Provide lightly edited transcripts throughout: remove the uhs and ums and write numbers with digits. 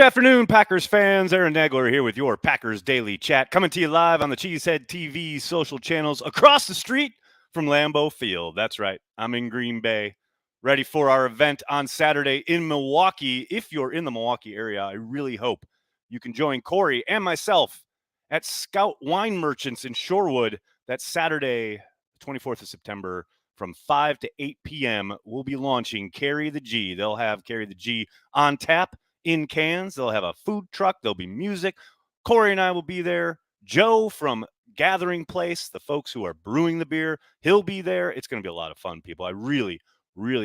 afternoon, Packers fans. Aaron Nagler here with your Packers Daily Chat, coming to you live on the Cheesehead TV social channels across the street from Lambeau Field. That's right, I'm in Green Bay, ready for our event on Saturday in Milwaukee. If you're in the Milwaukee area, I really hope you can join Corey and myself at Scout Wine Merchants in Shorewood. That's Saturday, 24th of September, from 5 to 8 p.m. We'll be launching Carry the G. They'll have Carry the G on tap in cans. They'll have a food truck. There'll be music. Corey and I will be there. Joe from Gathering Place, the folks who are brewing the beer, he'll be there. It's going to be a lot of fun, people. I really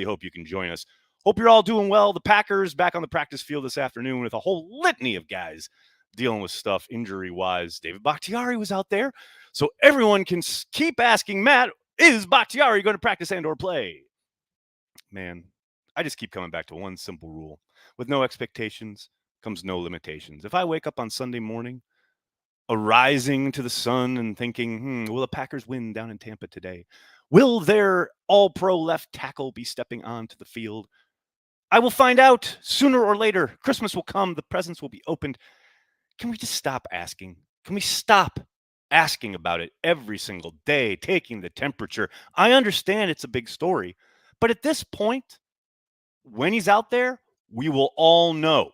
hope you can join us. Hope you're all doing well. The Packers back on the practice field this afternoon with a whole litany of guys dealing with stuff injury-wise. David Bakhtiari was out there. So everyone can keep asking Matt, is Bakhtiari going to practice and or play? Man, I just keep coming back to one simple rule. With no expectations comes no limitations. If I wake up on Sunday morning, arising to the sun and thinking, will the Packers win down in Tampa today? Will their all-pro left tackle be stepping onto the field? I will find out sooner or later. Christmas will come. The presents will be opened. Can we just stop asking? Can we stop asking about it every single day, taking the temperature? I understand it's a big story, but at this point, when he's out there, we will all know.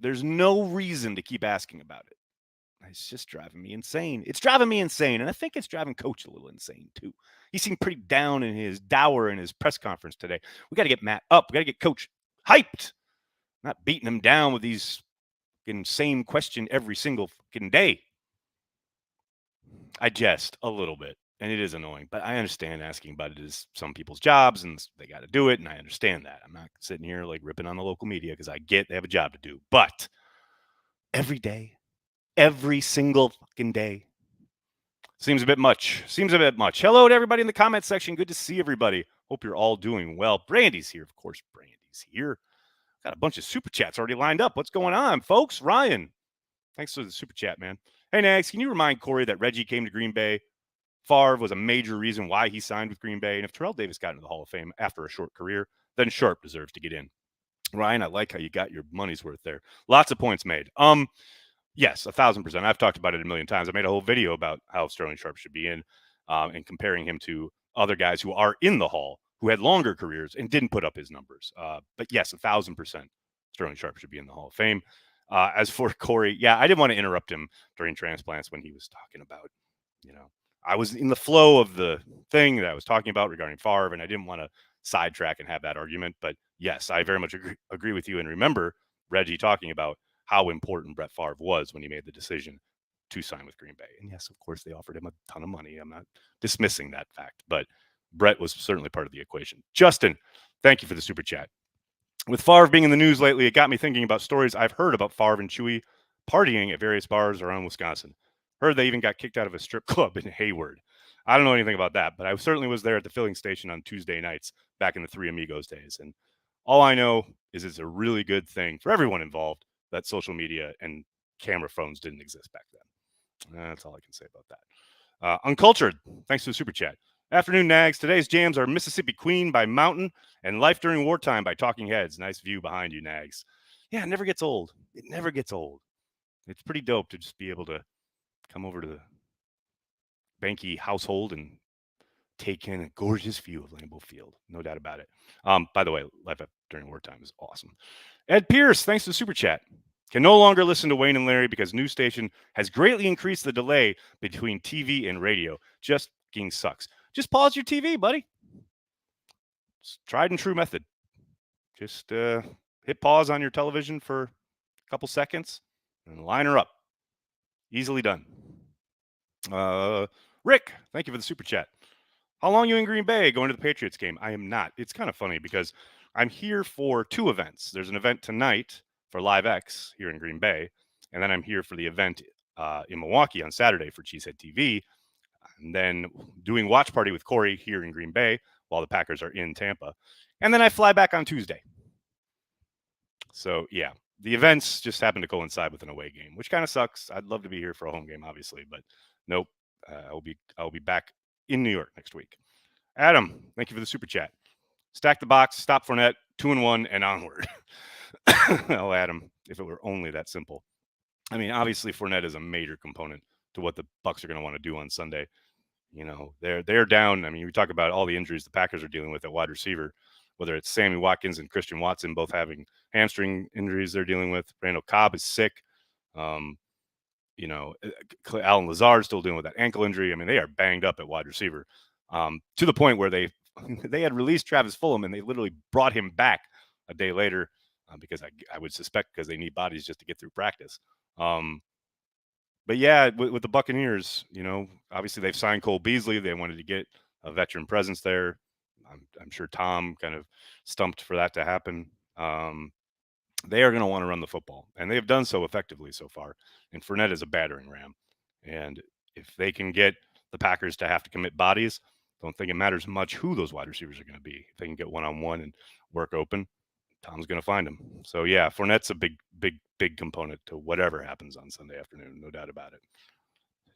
There's no reason to keep asking about it. It's just driving me insane. It's driving me insane, and I think it's driving Coach a little insane, too. He seemed pretty down in his dour in his press conference today. We got to get Matt up. We got to get Coach hyped, not beating him down with these insane question every single fucking day. I jest a little bit, and it is annoying, but I understand asking about it is some people's jobs, and they got to do it, and I understand that. I'm not sitting here like ripping on the local media because I get they have a job to do, but every day, every single fucking day, seems a bit much. Hello to everybody in the comment section. Good to see everybody. Hope you're all doing well. Brandy's here. Of course, Brandy's here. Got a bunch of super chats already lined up. What's going on, folks? Ryan, thanks for the super chat, man. Hey, Nags, can you remind Corey that Reggie came to Green Bay? Favre was a major reason why he signed with Green Bay. And if Terrell Davis got into the Hall of Fame after a short career, then Sharp deserves to get in. Ryan, I like how you got your money's worth there. Lots of points made. Yes, 1,000%. I've talked about it a million times. I made a whole video about how Sterling Sharp should be in and comparing him to other guys who are in the Hall who had longer careers and didn't put up his numbers. But yes, 1,000% Sterling Sharp should be in the Hall of Fame. As for Corey, yeah, I didn't want to interrupt him during transplants when he was talking about, I was in the flow of the thing that I was talking about regarding Favre, and I didn't want to sidetrack and have that argument. But yes, I very much agree with you. And remember Reggie talking about how important Brett Favre was when he made the decision to sign with Green Bay. And yes, of course, they offered him a ton of money. I'm not dismissing that fact, but Brett was certainly part of the equation. Justin, thank you for the super chat. With Favre being in the news lately, it got me thinking about stories I've heard about Favre and Chewy partying at various bars around Wisconsin. Heard they even got kicked out of a strip club in Hayward. I don't know anything about that, but I certainly was there at the filling station on Tuesday nights back in the Three Amigos days. And all I know is it's a really good thing for everyone involved that social media and camera phones didn't exist back then. That's all I can say about that. Uncultured, thanks for the super chat. Afternoon, Nags. Today's jams are Mississippi Queen by Mountain and Life During Wartime by Talking Heads. Nice view behind you, Nags. Yeah, it never gets old. It never gets old. It's pretty dope to just be able to come over to the Banky household and take in a gorgeous view of Lambeau Field. No doubt about it. By the way, Life During Wartime is awesome. Ed Pierce, thanks for the super chat. Can no longer listen to Wayne and Larry because news station has greatly increased the delay between TV and radio. Just fucking sucks. Just pause your TV, buddy. It's tried and true method. Just hit pause on your television for a couple seconds and line her up. Easily done. Rick, thank you for the super chat. How long are you in Green Bay going to the Patriots game? I am not. It's kind of funny because I'm here for two events. There's an event tonight for Live X here in Green Bay, and then I'm here for the event in Milwaukee on Saturday for Cheesehead TV, and then doing watch party with Corey here in Green Bay while the Packers are in Tampa, and then I fly back on Tuesday. So yeah, the events just happen to coincide with an away game, which kind of sucks. I'd love to be here for a home game, obviously, but nope. I'll be back in New York next week. Adam, thank you for the super chat. Stack the box, stop Fournette, 2-1, and onward. Oh, Adam, if it were only that simple. I mean, obviously Fournette is a major component to what the Bucs are going to want to do on Sunday. They're down. I mean, we talk about all the injuries the Packers are dealing with at wide receiver, whether it's Sammy Watkins and Christian Watson both having hamstring injuries they're dealing with. Randall Cobb is sick. Um, Alan Lazard still dealing with that ankle injury. I mean, they are banged up at wide receiver to the point where they had released Travis Fulgham and they literally brought him back a day later because I would suspect because they need bodies just to get through practice. But yeah, with the Buccaneers, obviously they've signed Cole Beasley. They wanted to get a veteran presence there. I'm sure Tom kind of stumped for that to happen. They are going to want to run the football, and they've done so effectively so far. And Fournette is a battering ram. And if they can get the Packers to have to commit bodies, don't think it matters much who those wide receivers are going to be. If they can get one-on-one and work open, Tom's going to find them. So yeah, Fournette's a big component to whatever happens on Sunday afternoon, no doubt about it.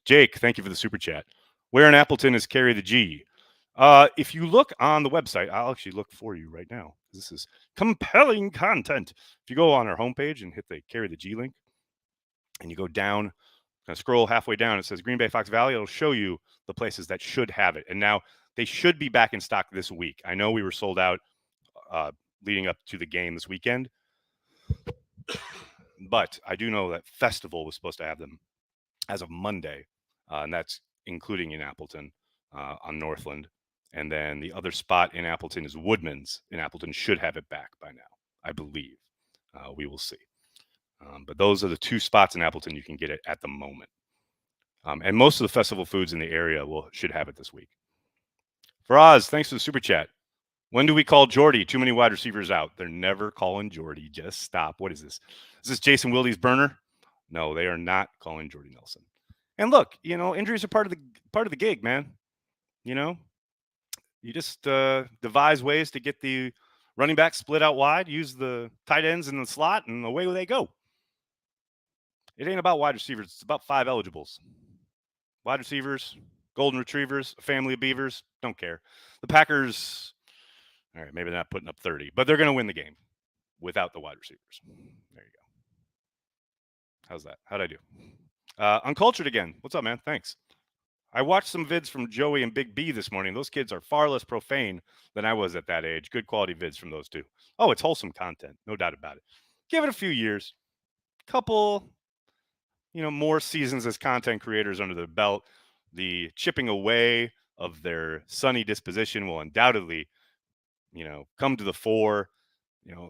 Jake, thank you for the super chat. Where in Appleton is Carry the G? If you look on the website, I'll actually look for you right now. This is compelling content. If you go on our homepage and hit the Carry the G link, and you go down, scroll halfway down, it says Green Bay Fox Valley. It'll show you the places that should have it. And now they should be back in stock this week. I know we were sold out leading up to the game this weekend, but I do know that Festival was supposed to have them as of Monday, and that's including in Appleton on Northland. And then the other spot in Appleton is Woodman's. In Appleton should have it back by now, I believe. We will see. But those are the two spots in Appleton you can get it at the moment. And most of the festival foods in the area should have it this week. Faraz, thanks for the super chat. When do we call Jordy? Too many wide receivers out. They're never calling Jordy. Just stop. What is this? Is this Jason Wilde's burner? No, they are not calling Jordy Nelson. And look, injuries are part of the gig, man. You just devise ways to get the running back split out wide, use the tight ends in the slot, and away they go. It ain't about wide receivers. It's about 5 eligibles. Wide receivers, golden retrievers, a family of beavers, don't care. The Packers, all right, maybe they're not putting up 30, but they're going to win the game without the wide receivers. There you go. How's that? How'd I do? Uncultured again. What's up, man? Thanks. I watched some vids from Joey and Big B this morning. Those kids are far less profane than I was at that age. Good quality vids from those two. Oh, it's wholesome content. No doubt about it. Give it a few years. Couple, more seasons as content creators under their belt. The chipping away of their sunny disposition will undoubtedly, come to the fore.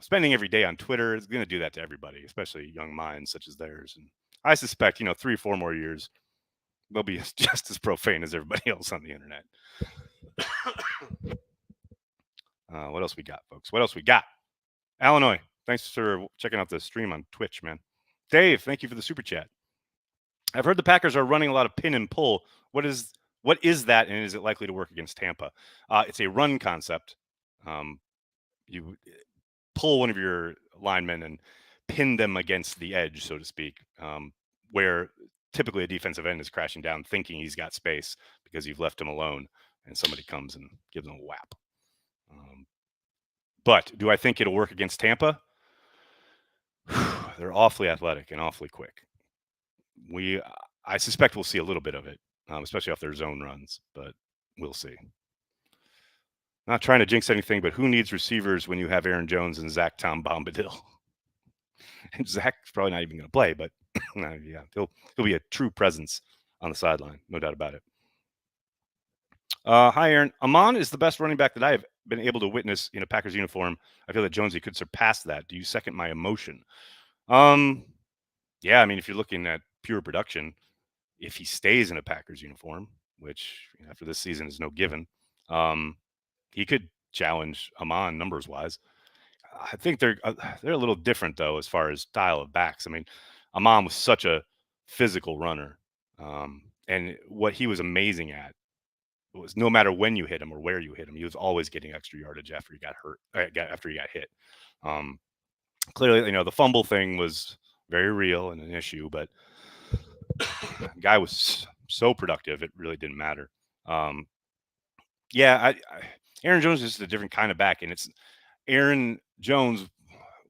Spending every day on Twitter is going to do that to everybody, especially young minds such as theirs. And I suspect, 3 or 4 more years, they'll be just as profane as everybody else on the internet. What else we got, folks? What else we got? Illinois, thanks for checking out the stream on Twitch, man. Dave, thank you for the super chat. I've heard the Packers are running a lot of pin and pull. What is that, and is it likely to work against Tampa? It's a run concept. You pull one of your linemen and pin them against the edge, so to speak, where typically a defensive end is crashing down thinking he's got space because you've left him alone, and somebody comes and gives him a whap. But do I think it'll work against Tampa? They're awfully athletic and awfully quick. I suspect we'll see a little bit of it, especially off their zone runs, but we'll see. Not trying to jinx anything, but who needs receivers when you have Aaron Jones and Zach Tom Bombadil? And Zach's probably not even going to play, but yeah, he'll be a true presence on the sideline, no doubt about it. Hi, Aaron. Amon is the best running back that I have been able to witness in a Packers uniform. I feel that Jonesy could surpass that. Do you second my emotion? Yeah, I mean, if you're looking at pure production, if he stays in a Packers uniform, which after this season is no given, he could challenge Amon numbers wise. I think they're a little different though as far as style of backs. I mean, Amon was such a physical runner, and what he was amazing at was no matter when you hit him or where you hit him, he was always getting extra yardage after he got hurt, after he got hit. Clearly, the fumble thing was very real and an issue, but the guy was so productive, it really didn't matter. Yeah, Aaron Jones is just a different kind of back, and it's Aaron Jones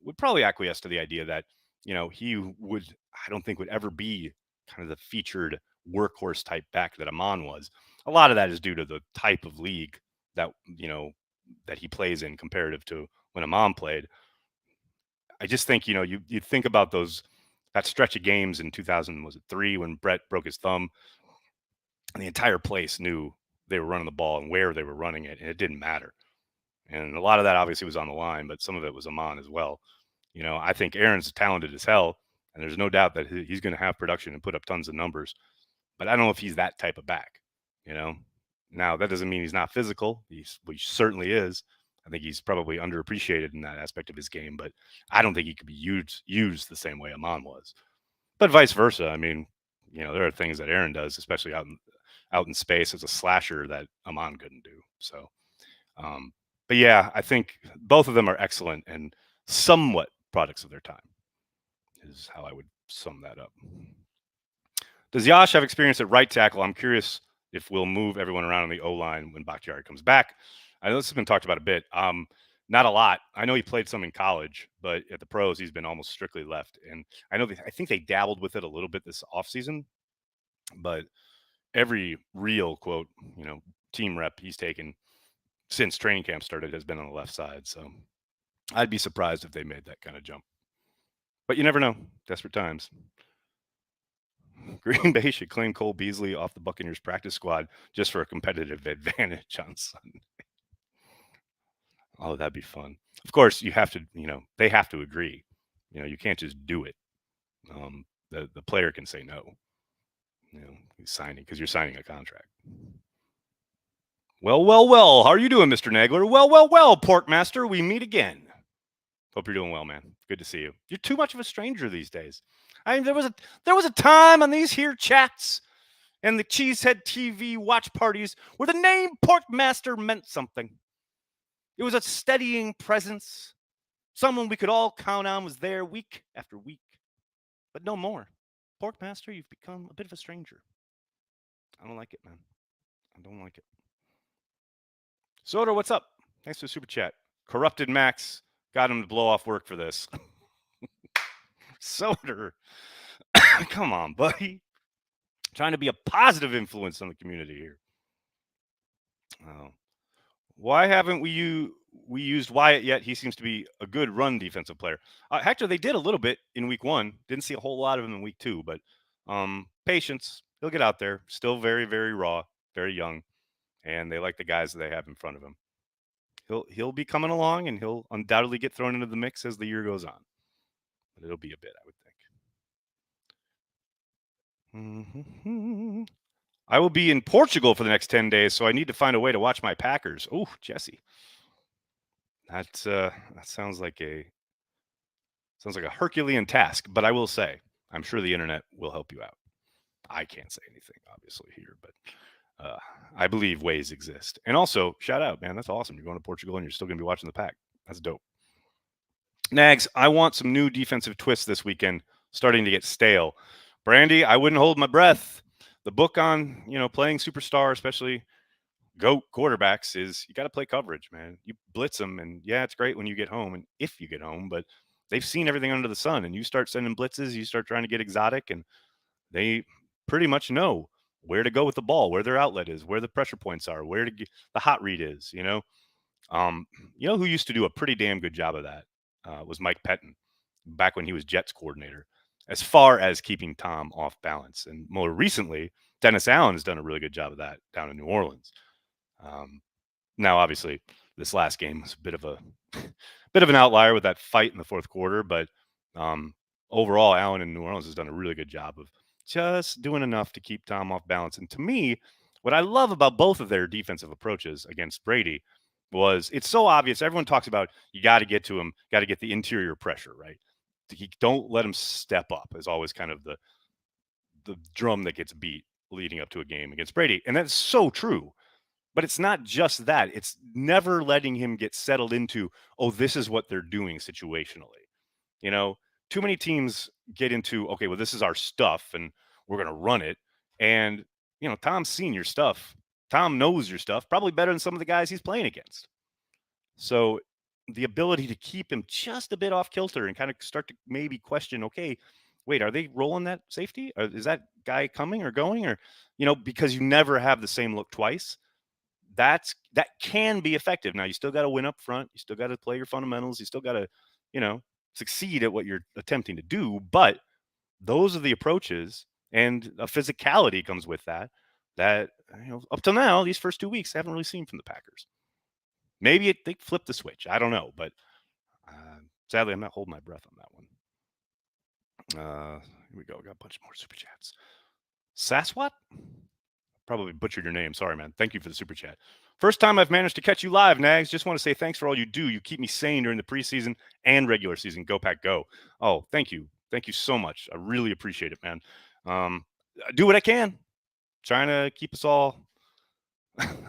would probably acquiesce to the idea that he would, I don't think would ever be kind of the featured workhorse type back that Amon was. A lot of that is due to the type of league that, that he plays in comparative to when Amon played. I just think, you think about that stretch of games in 2000, was it 3, when Brett broke his thumb, and the entire place knew they were running the ball and where they were running it, and it didn't matter. And a lot of that obviously was on the line, but some of it was Amon as well. I think Aaron's talented as hell, and there's no doubt that he's going to have production and put up tons of numbers. But I don't know if he's that type of back. You know, Now that doesn't mean he's not physical. He certainly is. I think he's probably underappreciated in that aspect of his game, but I don't think he could be used the same way Amon was. But vice versa. I mean, there are things that Aaron does, especially out in space as a slasher, that Amon couldn't do. So, but yeah, I think both of them are excellent and somewhat products of their time, is how I would sum that up. Does Yash have experience at right tackle? I'm curious if we'll move everyone around on the O-line when Bakhtiari comes back. I know this has been talked about a bit. Not a lot. I know he played some in college, but at the pros, he's been almost strictly left. And I think they dabbled with it a little bit this offseason, but every real, quote, team rep he's taken since training camp started has been on the left side. So I'd be surprised if they made that kind of jump. But you never know. Desperate times. Green Bay should claim Cole Beasley off the Buccaneers practice squad just for a competitive advantage on Sunday. Oh, that'd be fun. Of course, you have to, they have to agree. You can't just do it. The player can say no. He's signing, because you're signing a contract. Well, well, well. How are you doing, Mr. Nagler? Well, well, well, Porkmaster. We meet again. Hope you're doing well, man. Good to see you. You're too much of a stranger these days. I mean, there was a time on these here chats and the Cheesehead TV watch parties where the name Porkmaster meant something. It was a steadying presence. Someone we could all count on was there week after week. But no more. Porkmaster, you've become a bit of a stranger. I don't like it, man. I don't like it. Soda, what's up? Thanks for the super chat. Corrupted Max got him to blow off work for this. Soda, come on, buddy. Trying to be a positive influence on the community here. Oh. Why haven't we used Wyatt yet? He seems to be a good run defensive player. Hector, they did a little bit in week 1. Didn't see a whole lot of him in week 2, but patience. He'll get out there. Still very, very raw, very young, and they like the guys that they have in front of him. He'll be coming along, and he'll undoubtedly get thrown into the mix as the year goes on. But it'll be a bit, I would think. Mm-hmm. I will be in Portugal for the next 10 days, so I need to find a way to watch my Packers. Oh, Jesse. That sounds like a Herculean task, but I will say, I'm sure the internet will help you out. I can't say anything, obviously, here, but I believe ways exist. And also, shout out, man. That's awesome. You're going to Portugal and you're still going to be watching the Pack. That's dope. Nags, I want some new defensive twists this weekend, starting to get stale. Brandy, I wouldn't hold my breath. The book on, playing superstar, especially GOAT quarterbacks, is you got to play coverage, man. You blitz them, and yeah, it's great when you get home and if you get home, but they've seen everything under the sun, and you start sending blitzes, you start trying to get exotic, and they pretty much know where to go with the ball, where their outlet is, where the pressure points are, where to get the hot read is, who used to do a pretty damn good job of that was Mike Pettin back when he was Jets coordinator, as far as keeping Tom off balance. And more recently, Dennis Allen has done a really good job of that down in New Orleans. Now, obviously, this last game was a bit of an outlier with that fight in the fourth quarter, but overall, Allen in New Orleans has done a really good job of just doing enough to keep Tom off balance. And to me, what I love about both of their defensive approaches against Brady was it's so obvious. Everyone talks about you got to get to him, got to get the interior pressure, right? Don't let him step up is always kind of the drum that gets beat leading up to a game against Brady. And that's so true. But it's not just that. It's never letting him get settled into, oh, this is what they're doing situationally. Too many teams get into, okay, well, this is our stuff and we're going to run it. And, Tom's seen your stuff. Tom knows your stuff probably better than some of the guys he's playing against. So the ability to keep him just a bit off kilter and kind of start to maybe question, okay, wait, are they rolling that safety? Is that guy coming or going? Or, because you never have the same look twice. That can be effective. Now you still got to win up front. You still got to play your fundamentals. You still got to, you know, succeed at what you're attempting to do. But those are the approaches, and a physicality comes with that. That up till now, these first 2 weeks, I haven't really seen from the Packers. Maybe they flipped the switch. I don't know, but sadly, I'm not holding my breath on that one. Here we go. We got a bunch more super chats. Saswat? Probably butchered your name. Sorry, man. Thank you for the super chat. First time I've managed to catch you live, Nags. Just want to say thanks for all you do. You keep me sane during the preseason and regular season. Go Pack, go. Oh, thank you. Thank you so much. I really appreciate it, man. I do what I can. Trying to keep us all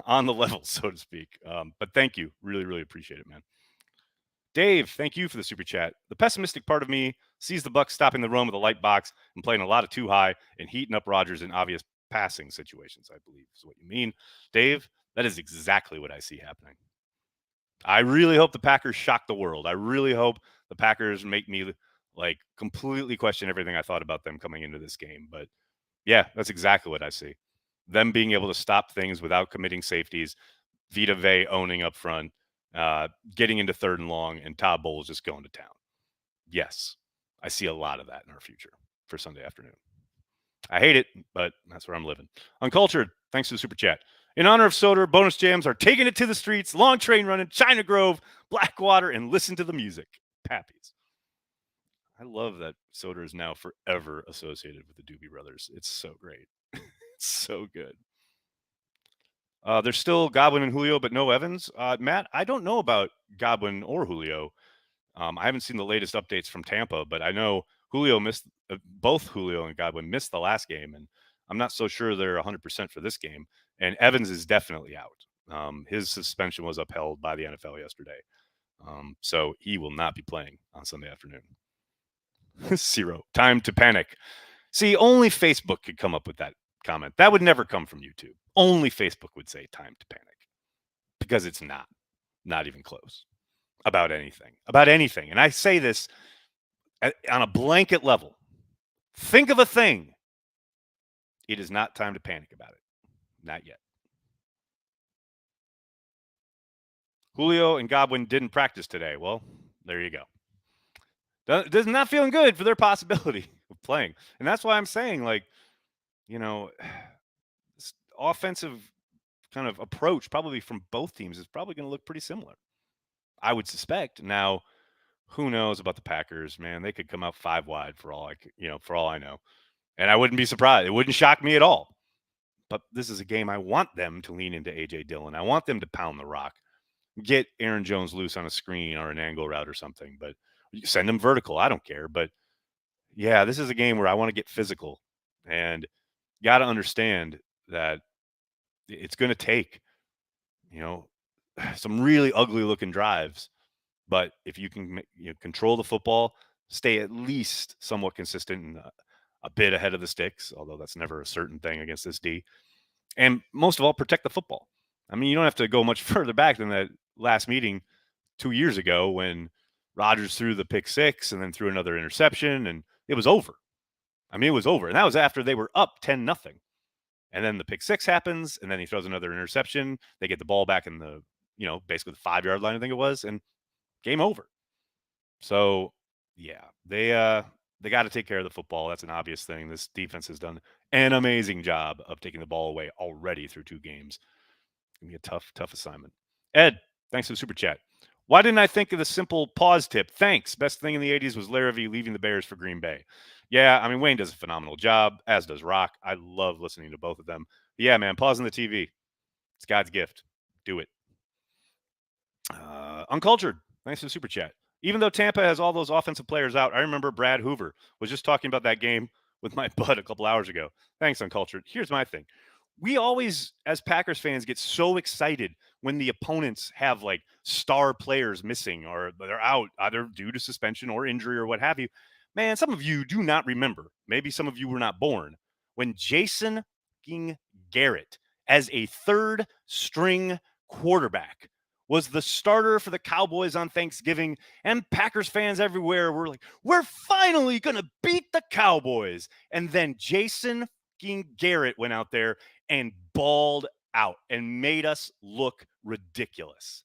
on the level, so to speak. But thank you. Really, really appreciate it, man. Dave, thank you for the super chat. The pessimistic part of me sees the Bucs stopping the run with a light box and playing a lot of too high and heating up Rodgers in obvious passing situations, I believe is what you mean. Dave, that is exactly what I see happening. I really hope the Packers shock the world. I really hope the Packers make me like completely question everything I thought about them coming into this game. But yeah, that's exactly what I see. Them being able to stop things without committing safeties, Vita Vea owning up front, getting into third and long, and Todd Bowles just going to town. Yes, I see a lot of that in our future for Sunday afternoon. I hate it, but that's where I'm living. Uncultured, thanks for the super chat. In honor of Soder, bonus jams are taking it to the streets, long train running, China Grove, Blackwater, and listen to the music. Pappies. I love that Soder is now forever associated with the Doobie Brothers. It's so great. It's so good. There's still Godwin and Julio, but no Evans. Matt, I don't know about Godwin or Julio. I haven't seen the latest updates from Tampa, but I know Julio missed both Julio and Godwin missed the last game, and I'm not so sure they're 100% for this game. And Evans is definitely out. His suspension was upheld by the NFL yesterday, so he will not be playing on Sunday afternoon. Zero time to panic. See, only Facebook could come up with that comment. That would never come from YouTube. Only Facebook would say time to panic because it's not even close about anything. And I say this on a blanket level. Think of a thing. It is not time to panic about it. Not yet. Julio and Godwin didn't practice today. Well, there you go. Does not feeling good for their possibility of playing. And that's why I'm saying, like, offensive kind of approach probably from both teams is probably going to look pretty similar. I would suspect. Now, who knows about the Packers, man? They could come out 5 wide for all I know. And I wouldn't be surprised. It wouldn't shock me at all. But this is a game I want them to lean into A.J. Dillon. I want them to pound the rock. Get Aaron Jones loose on a screen or an angle route or something. But you send him vertical. I don't care. But, yeah, this is a game where I want to get physical. And you got to understand that it's going to take, some really ugly-looking drives. But if you can control the football, stay at least somewhat consistent and a bit ahead of the sticks, although that's never a certain thing against this D. And most of all, protect the football. I mean, you don't have to go much further back than that last meeting 2 years ago when Rodgers threw the pick six and then threw another interception, and it was over. I mean, it was over. And that was after they were up 10-0. And then the pick six happens, and then he throws another interception. They get the ball back in the, basically the 5-yard line, I think it was, and game over. So, yeah, they got to take care of the football. That's an obvious thing. This defense has done an amazing job of taking the ball away already through 2 games. It's going to be a tough assignment. Ed, thanks for the super chat. Why didn't I think of the simple pause tip? Thanks. Best thing in the 80s was Larrabee leaving the Bears for Green Bay. Yeah, I mean, Wayne does a phenomenal job, as does Rock. I love listening to both of them. But yeah, man, pausing the TV. It's God's gift. Do it. Uncultured. Thanks for the super chat. Even though Tampa has all those offensive players out, I remember Brad Hoover was just talking about that game with my bud a couple hours ago. Thanks, Uncultured. Here's my thing. We always, as Packers fans, get so excited when the opponents have like star players missing or they're out either due to suspension or injury or what have you. Man, some of you do not remember. Maybe some of you were not born when Jason Garrett, as a third string quarterback, was the starter for the Cowboys on Thanksgiving, and Packers fans everywhere were like, we're finally going to beat the Cowboys. And then Jason Garrett went out there and balled out and made us look ridiculous.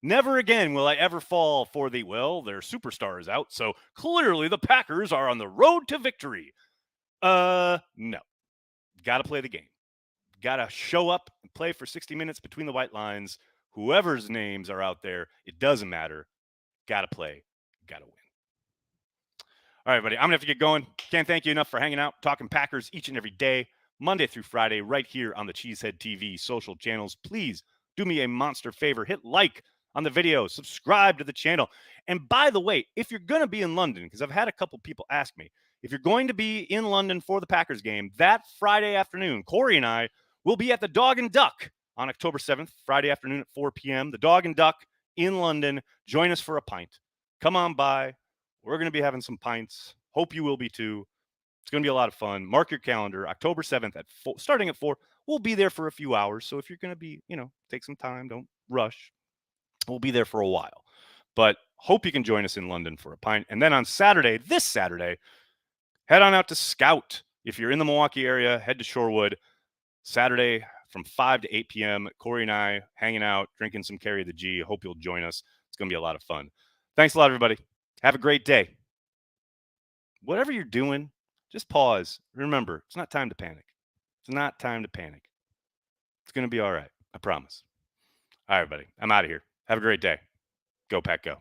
Never again will I ever fall for the, well, their superstar is out, so clearly the Packers are on the road to victory. No. Got to play the game. Got to show up and play for 60 minutes between the white lines. Whoever's names are out there, it doesn't matter. Got to play. Got to win. All right, buddy. I'm going to have to get going. Can't thank you enough for hanging out, talking Packers each and every day, Monday through Friday, right here on the Cheesehead TV social channels. Please do me a monster favor. Hit like on the video, subscribe to the channel. And by the way, if you're going to be in London, because I've had a couple people ask me, if you're going to be in London for the Packers game that Friday afternoon, Corey and I will be at the Dog and Duck on October 7th, Friday afternoon at 4 p.m. The Dog and Duck in London. Join us for a pint. Come on by. We're going to be having some pints. Hope you will be too. It's going to be a lot of fun. Mark your calendar. October 7th at 4, starting at 4. We'll be there for a few hours. So if you're going to be, take some time. Don't rush. We'll be there for a while. But hope you can join us in London for a pint. And then on Saturday, this Saturday, head on out to Scout. If you're in the Milwaukee area, head to Shorewood. Saturday from 5 to 8 p.m. Corey and I hanging out, drinking some Carry the G. Hope you'll join us. It's going to be a lot of fun. Thanks a lot, everybody. Have a great day. Whatever you're doing, just pause. Remember, it's not time to panic. It's not time to panic. It's going to be all right. I promise. All right, everybody. I'm out of here. Have a great day. Go, Pack, go.